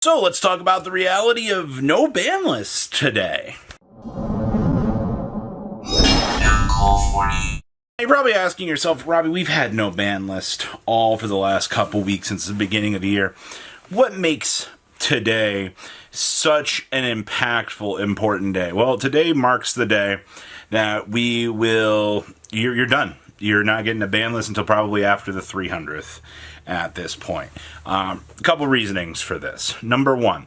So let's talk about the reality of no ban list today. You're probably asking yourself, Robbie, we've had no ban list all for the last couple weeks since the beginning of the year. What makes today such an impactful, important day? Well, today marks the day that you're done. You're not getting a ban list until probably after the 300th at this point. A couple reasonings for this. Number one,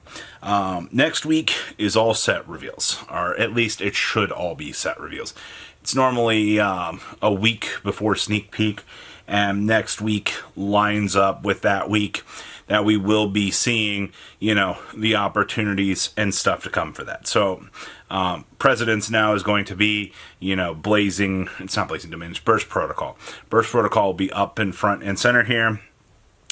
next week is all set reveals, or at least it should all be set reveals. It's normally a week before sneak peek, and next week lines up with that week that we will be seeing, the opportunities and stuff to come for that. So, Presidents now is going to be, Blazing Domains, Burst Protocol. Burst Protocol will be up in front and center here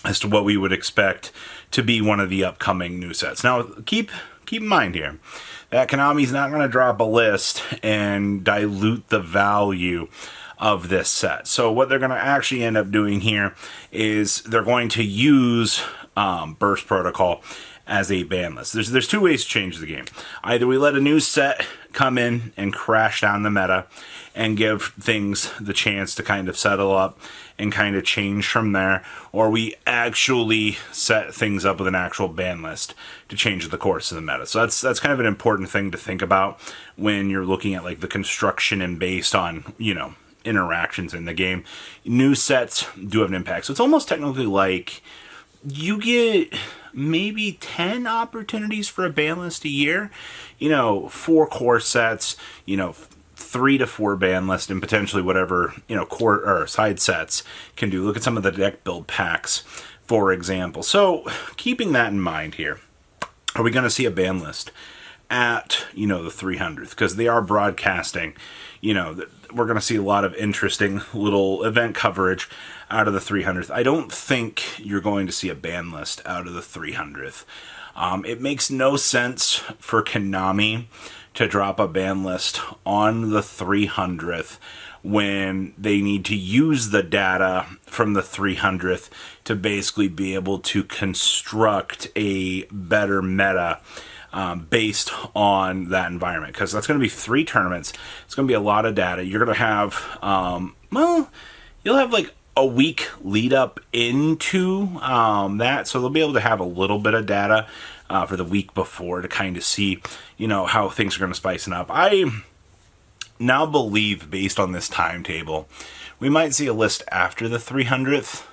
as to what we would expect to be one of the upcoming new sets. Now, keep in mind here that Konami's not going to drop a list and dilute the value of this set. So what they're going to actually end up doing here is they're going to use Burst Protocol as a ban list. There's two ways to change the game. Either we let a new set come in and crash down the meta and give things the chance to kind of settle up and kind of change from there, or we actually set things up with an actual ban list to change the course of the meta. So that's kind of an important thing to think about when you're looking at like the construction and based on, interactions in the game. New sets do have an impact. So it's almost technically like you get maybe 10 opportunities for a ban list a year. 4 core sets, 3 to 4 ban list, and potentially whatever, core or side sets can do. Look at some of the deck build packs, for example. So keeping that in mind here, are we going to see a ban list at, the 300th? Because they are broadcasting, we're going to see a lot of interesting little event coverage out of the 300th. I don't think you're going to see a ban list out of the 300th. It makes no sense for Konami to drop a ban list on the 300th when they need to use the data from the 300th to basically be able to construct a better meta based on that environment. Because that's going to be 3 tournaments. It's going to be a lot of data. You're going to have, you'll have like a week lead up into that, so they'll be able to have a little bit of data for the week before to kind of see, how things are going to spicing up. I now believe, based on this timetable, we might see a list after the 300th.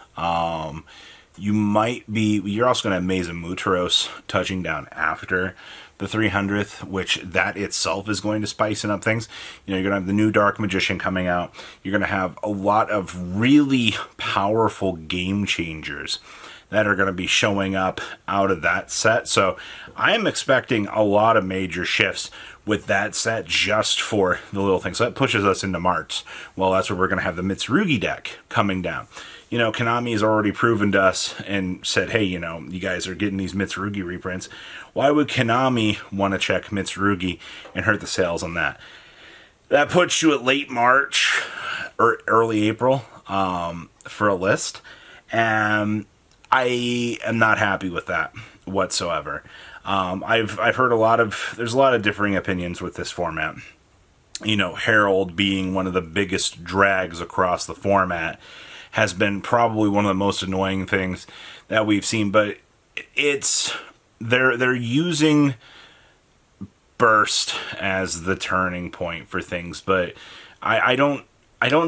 You're also going to have Meza Mutaros touching down after the 300th, which that itself is going to spicing up things. You're going to have the new Dark Magician coming out. You're going to have a lot of really powerful game changers that are going to be showing up out of that set. So I am expecting a lot of major shifts with that set just for the little things. So that pushes us into March. Well, that's where we're going to have the Mitsurugi deck coming down. Konami has already proven to us and said, hey, you guys are getting these Mitsurugi reprints. Why would Konami want to check Mitsurugi and hurt the sales on that? That puts you at late March or early April for a list. And I am not happy with that whatsoever. I've heard there's a lot of differing opinions with this format. Herald being one of the biggest drags across the format has been probably one of the most annoying things that we've seen, but they're using Burst as the turning point for things, but I don't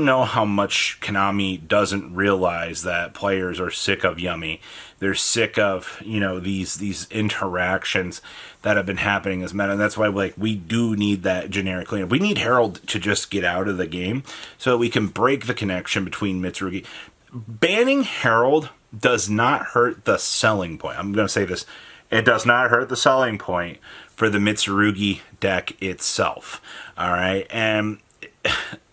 know how much Konami doesn't realize that players are sick of Yummy. They're sick of, these interactions that have been happening as meta. And that's why, we do need that generic cleanup. We need Herald to just get out of the game so that we can break the connection between Mitsurugi. Banning Herald does not hurt the selling point. I'm going to say this. It does not hurt the selling point for the Mitsurugi deck itself. All right. And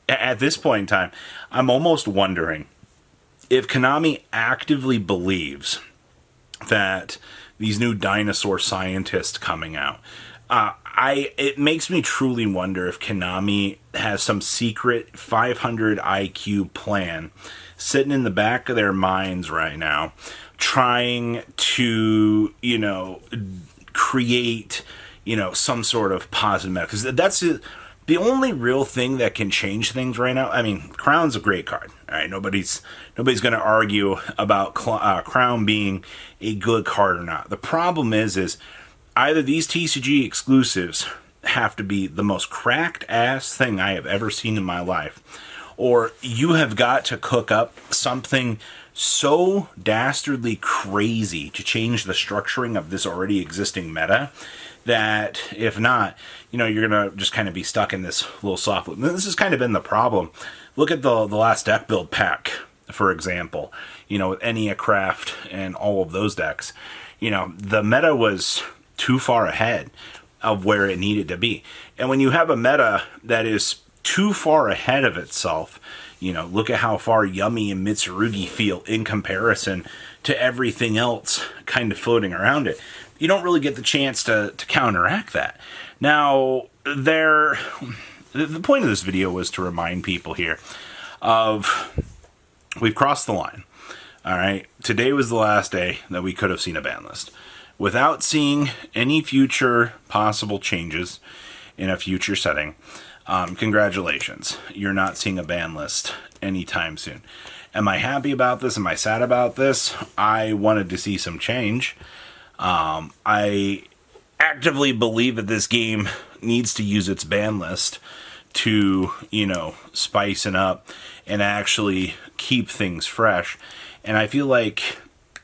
at this point in time, I'm almost wondering if Konami actively believes that these new dinosaur scientists coming out, it makes me truly wonder if Konami has some secret 500 IQ plan sitting in the back of their minds right now, trying to, create, some sort of positive meta. Because that's the only real thing that can change things right now. I mean, Crown's a great card. All right, nobody's going to argue about Crown being a good card or not. The problem is either these TCG exclusives have to be the most cracked ass thing I have ever seen in my life, or you have got to cook up something so dastardly crazy to change the structuring of this already existing meta that if not, you're going to just kind of be stuck in this little soft loop. This has kind of been the problem. Look at the last deck build pack, for example, with Enneacraft and all of those decks. The meta was too far ahead of where it needed to be. And when you have a meta that is too far ahead of itself, look at how far Yummy and Mitsurugi feel in comparison to everything else kind of floating around it. You don't really get the chance to counteract that. Now, the point of this video was to remind people here of we've crossed the line. All right, today was the last day that we could have seen a ban list. Without seeing any future possible changes in a future setting, congratulations. You're not seeing a ban list anytime soon. Am I happy about this? Am I sad about this? I wanted to see some change. I actively believe that this game needs to use its ban list to, spice it up and actually keep things fresh. And I feel like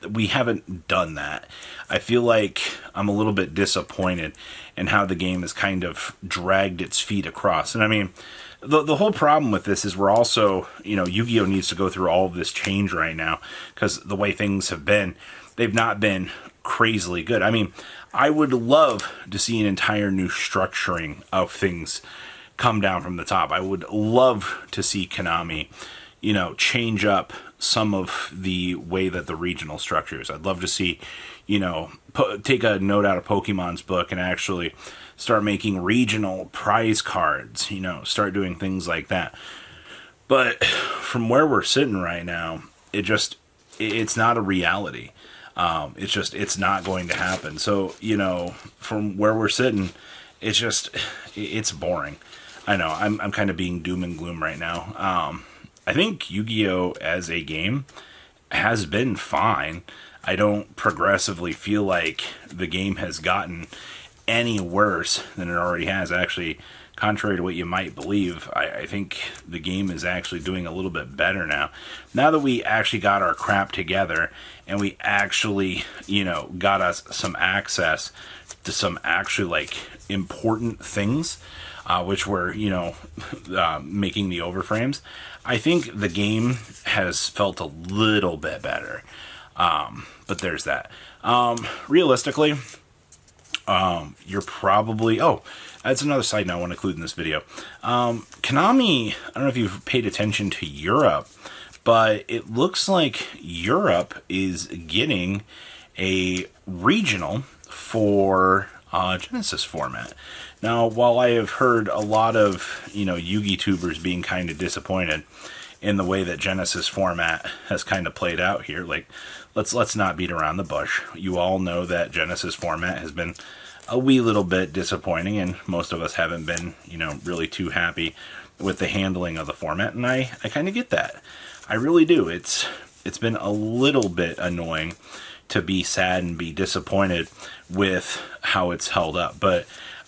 we haven't done that. I feel like I'm a little bit disappointed in how the game has kind of dragged its feet across. And I mean, the whole problem with this is we're also, Yu-Gi-Oh! Needs to go through all of this change right now because the way things have been, they've not been crazily good. I mean, I would love to see an entire new structuring of things come down from the top. I would love to see Konami, change up some of the way that the regional structures. I'd love to see, take a note out of Pokemon's book and actually start making regional prize cards, start doing things like that. But from where we're sitting right now, it's not a reality. It's not going to happen. So, from where we're sitting, it's boring. I know I'm kind of being doom and gloom right now. I think Yu-Gi-Oh! As a game has been fine. I don't progressively feel like the game has gotten any worse than it already has. Actually, contrary to what you might believe, I think the game is actually doing a little bit better now. Now that we actually got our crap together and we actually, got us some access to some actually important things, which were, making the overframes, I think the game has felt a little bit better. But there's that. Realistically, you're probably... Oh, that's another side note I want to include in this video. Konami, I don't know if you've paid attention to Europe, but it looks like Europe is getting a regional for Genesis format. Now, while I have heard a lot of, Yu-Gi tubers being kind of disappointed in the way that Genesis format has kind of played out here, let's not beat around the bush. You all know that Genesis format has been a wee little bit disappointing, and most of us haven't been, really too happy with the handling of the format, and I kind of get that. I really do. It's been a little bit annoying to be sad and be disappointed with how it's held up, but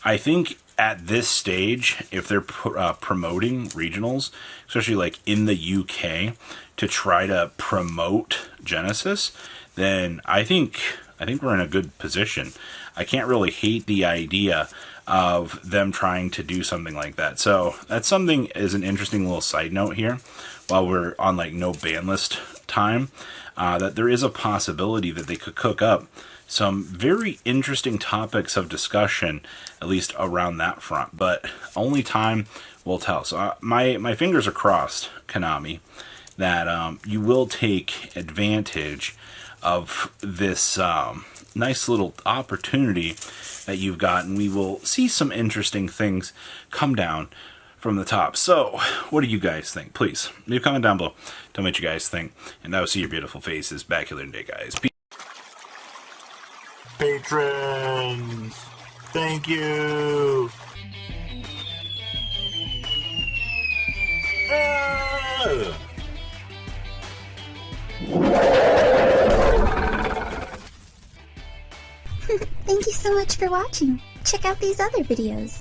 I think at this stage, if they're promoting regionals, especially in the UK, to try to promote Genesis, then I think we're in a good position. I can't really hate the idea of them trying to do something like that. So that's something as an interesting little side note here, while we're on no ban list time, that there is a possibility that they could cook up some very interesting topics of discussion, at least around that front. But only time will tell. So my fingers are crossed, Konami, that you will take advantage of this nice little opportunity that you've got, and we will see some interesting things come down from the top. So, what do you guys think? Please, leave a comment down below. Tell me what you guys think. And I will see your beautiful faces back here today, guys. Patrons, thank you. Thank you so much for watching. Check out these other videos.